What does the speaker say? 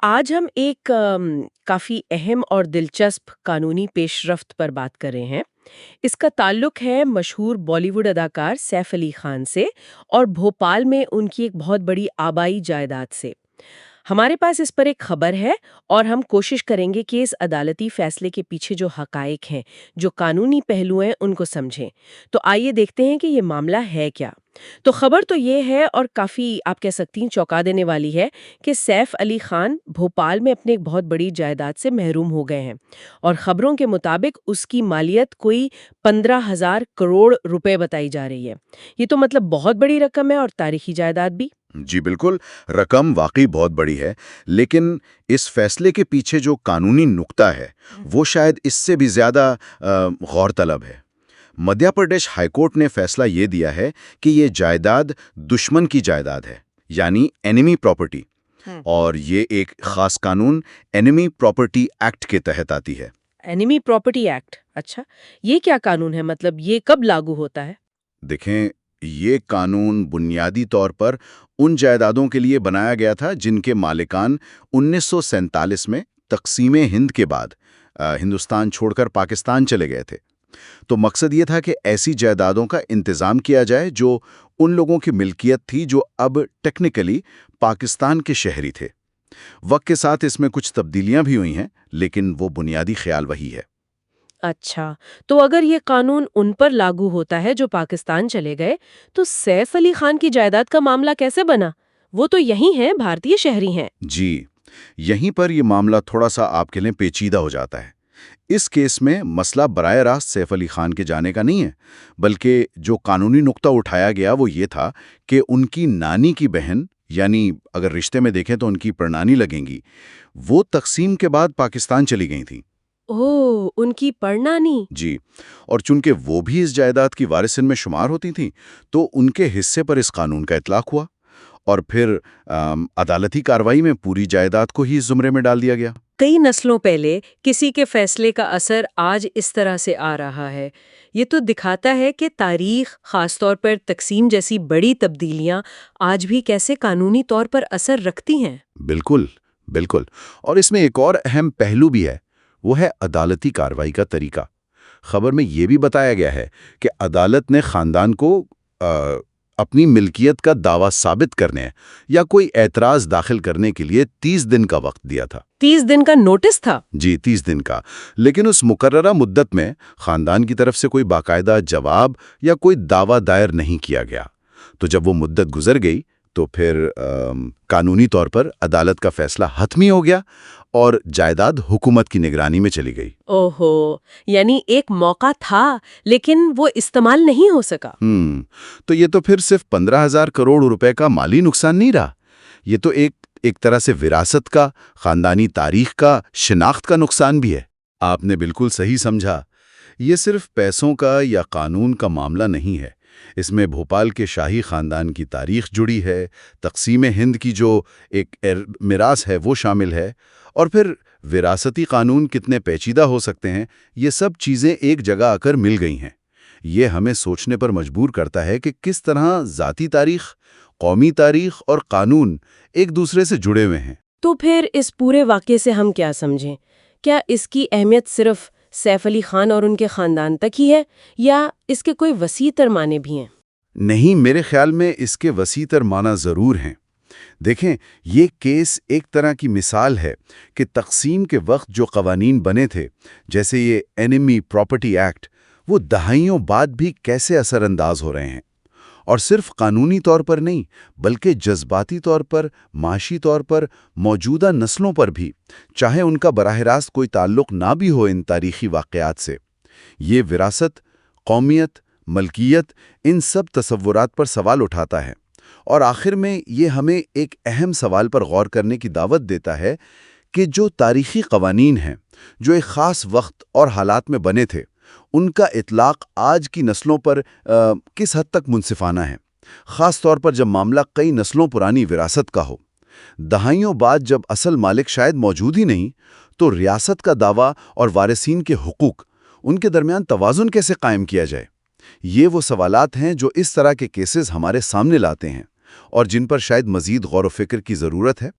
आज हम एक काफ़ी अहम और दिलचस्प कानूनी पेशरफ्त पर बात कर रहे हैं। इसका ताल्लुक है मशहूर बॉलीवुड अदाकार सैफ अली खान से और भोपाल में उनकी एक बहुत बड़ी आबाई जायदाद से। हमारे पास इस पर एक खबर है और हम कोशिश करेंगे कि इस अदालती फैसले के पीछे जो हकाइक हैं, जो कानूनी पहलू हैं, उनको समझें। तो आइए देखते हैं कि ये मामला है क्या। तो खबर तो ये है और काफ़ी आप कह सकती हैं चौंका देने वाली है कि सैफ अली खान भोपाल में अपने एक बहुत बड़ी जायदाद से महरूम हो गए हैं और खबरों के मुताबिक उसकी मालियत कोई 15,000 करोड़ रुपए बताई जा रही है। ये तो मतलब बहुत बड़ी रकम है और तारीखी जायदाद भी। जी बिल्कुल, रकम वाकई बहुत बड़ी है, लेकिन इस फैसले के पीछे जो कानूनी नुक्ता है, वो शायद इससे भी ज़्यादा गौरतलब है। मध्य प्रदेश हाईकोर्ट ने फैसला ये दिया है कि ये जायदाद दुश्मन की जायदाद है, यानी एनिमी प्रॉपर्टी, और ये एक खास कानून एनिमी प्रॉपर्टी एक्ट के तहत आती है। एनिमी प्रॉपर्टी एक्ट, अच्छा, ये क्या कानून है? मतलब ये कब लागू होता है? देखें, ये कानून बुनियादी तौर पर उन जायदादों के लिए बनाया गया था जिनके मालिकान 1947 में तक़सीम हिंद के बाद हिंदुस्तान छोड़कर पाकिस्तान चले गए थे। तो मकसद ये था कि ऐसी जायदादों का इंतज़ाम किया जाए जो उन लोगों की मिल्कियत थी जो अब टेक्निकली पाकिस्तान के शहरी थे। वक्त के साथ इसमें कुछ तब्दीलियां भी हुई हैं, लेकिन वो बुनियादी ख्याल वही है। अच्छा, तो अगर ये कानून उन पर लागू होता है जो पाकिस्तान चले गए, तो सैफ अली खान की जायदाद का मामला कैसे बना? वो तो यही हैं, भारतीय शहरी हैं। जी, यहीं पर ये मामला थोड़ा सा आपके लिए पेचीदा हो जाता है। इस केस में मसला बराह रास्त सैफ अली खान के जाने का नहीं है, बल्कि जो कानूनी नुक्ता उठाया गया वो ये था कि उनकी नानी की बहन, यानी अगर रिश्ते में देखें तो उनकी परनानी लगेंगी, वो तकसीम के बाद पाकिस्तान चली गई थी। ओह, उनकी परनानी। जी, और चूंकि वो भी इस जायदाद की वारिसन में शुमार होती थी, तो उनके हिस्से पर इस कानून का इतलाक हुआ और फिर अदालती कार्रवाई में पूरी जायदाद को ही इस जुमरे में डाल दिया गया। कई नस्लों पहले किसी के फैसले का असर आज इस तरह से आ रहा है। ये तो दिखाता है कि तारीख, खासतौर पर तकसीम जैसी बड़ी तब्दीलियां, आज भी कैसे कानूनी तौर पर असर रखती हैं। बिल्कुल, बिल्कुल। और इसमें एक और अहम पहलू भी है, वो है अदालती कार्रवाई का तरीका। खबर में ये भी बताया गया है कि अदालत ने खानदान को अपनी मिल्कियत का दावा साबित करने या कोई एतराज़ दाखिल करने के लिए 30 दिन का वक्त दिया था। 30 दिन का नोटिस था? जी, 30 दिन का। लेकिन उस मुकर्ररा मुद्दत में खानदान की तरफ से कोई बाकायदा जवाब या कोई दावा दायर नहीं किया गया। तो जब वो मुद्दत गुजर गई, तो फिर कानूनी तौर पर अदालत का फैसला हतमी हो गया और जायदाद हुकूमत की निगरानी में चली गई। ओहो, यानी एक मौका था, लेकिन वो इस्तेमाल नहीं हो सका। तो ये तो फिर सिर्फ 15,000 करोड़ रुपए का माली नुकसान नहीं रहा। ये तो एक तरह से विरासत का, खानदानी तारीख का, शिनाख्त का नुकसान भी है। आपने बिल्कुल सही समझा। ये सिर्फ पैसों का या कानून का मामला नहीं है। इसमें भोपाल के शाही खानदान की तारीख जुड़ी है, तक़सीम हिंद की जो एक मिरास है वो शामिल है, और फिर विरासती कानून कितने पेचीदा हो सकते हैं, ये सब चीज़ें एक जगह आकर मिल गई हैं। ये हमें सोचने पर मजबूर करता है कि किस तरह ज़ाती तारीख, कौमी तारीख और कानून एक दूसरे से जुड़े हुए हैं। तो फिर इस पूरे वाक़ये से हम क्या समझें? क्या इसकी अहमियत सिर्फ सैफ अली खान और उनके खानदान तक ही है, या इसके कोई वसीतर माने भी हैं? नहीं, मेरे ख्याल में इसके वसीतर माना ज़रूर हैं। देखें, ये केस एक तरह की मिसाल है कि तक़सीम के वक्त जो क़वानीन बने थे, जैसे ये एनिमी प्रॉपर्टी एक्ट, वो दहाइयों बाद भी कैसे असरअंदाज हो रहे हैं। और सिर्फ कानूनी तौर पर नहीं, बल्कि जज्बाती तौर पर, माशी तौर पर, मौजूदा नस्लों पर भी, चाहे उनका बराह रास्त कोई ताल्लुक़ ना भी हो इन तारीख़ी वाक़यात से। ये विरासत, कौमियत, मलकियत, इन सब तसव्वुरात पर सवाल उठाता है। और आखिर में ये हमें एक अहम सवाल पर गौर करने की दावत देता है कि जो तारीख़ी क़वानीन हैं, जो एक ख़ास वक्त और हालात में बने थे, उनका इतलाक़ आज की नस्लों पर किस हद तक मुनसिफाना है, ख़ास तौर पर जब मामला कई नस्लों पुरानी विरासत का हो। दहाइयों बाद जब असल मालिक शायद मौजूद ही नहीं, तो रियासत का दावा और वारिसीन के हुकूक, उनके दरमियान तवाज़ुन कैसे कायम किया जाए? ये वो सवालात हैं जो इस तरह के केसेस हमारे सामने लाते हैं और जिन पर शायद मज़ीद गौर व फ़िक्र की ज़रूरत है।